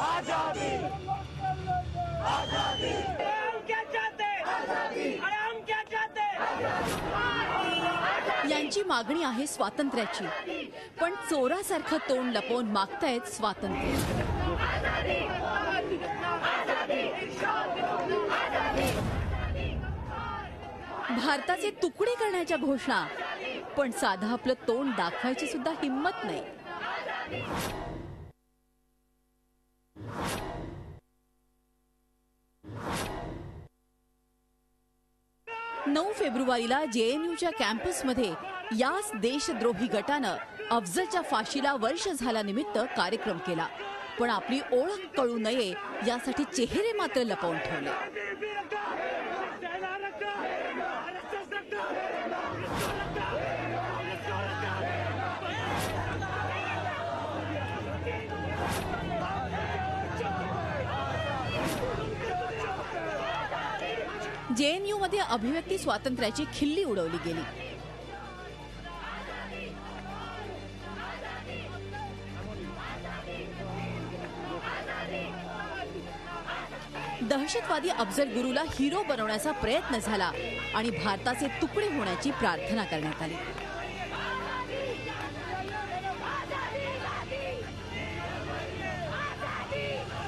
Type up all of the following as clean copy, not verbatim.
आजादी, आजादी, हम क्या चाहते? आजादी, अरे हम क्या चाहते? यांची मागणी आहे स्वातंत्र्याची, पण चोरासारखं तोंड लपवून मागतायत स्वातंत्र्य। भारताचे तुकडे करण्याच्या घोषणा, पण साधा आपलं तोंड दाखवायची सुद्धा हिम्मत नाही। 9 फेब्रुवारीला JNUच्या कॅम्पसमध्ये याच देशद्रोही गटानं अफजलच्या फाशीला वर्ष झाल्यानिमित्त कार्यक्रम केला, पण आपली ओळख कळू नये यासाठी चेहरे मात्र लपवून ठेवले। JNU मध्ये अभिव्यक्ती स्वातंत्र्याची खिल्ली उडवली गेली। दहशतवादी अफजल गुरुला हिरो बनवण्याचा प्रयत्न झाला आणि भारताचे तुकडे होण्याची प्रार्थना करण्यात आली।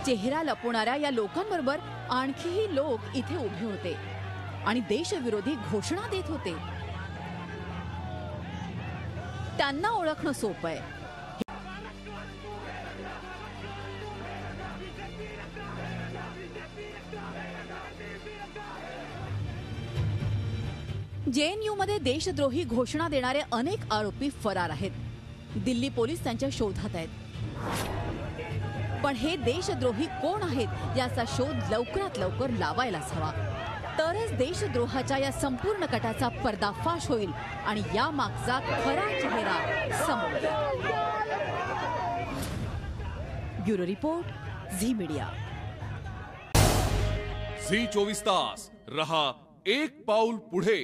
चेहरा लपवणाऱ्या या लोकांबरोबर आणखीही लोक इथे उभे होते आणि देशविरोधी घोषणा देत होते। त्यांना ओळखणं सोपं आहे। JNU मध्ये देशद्रोही घोषणा देणारे अनेक आरोपी फरार आहेत। दिल्ली पोलीस त्यांच्या शोधात आहेत, पण हे देशद्रोही कोण आहेत याचा शोध लवकरात लवकर लावायलाच हवा, तरच देशद्रोहाच्या या संपूर्ण कटाचा पर्दाफाश होईल आणि या मागचा खरा चेहरा समोर येईल। Bureau report, Zee media. Zee 24 तास रहा एक पाऊल पुढे।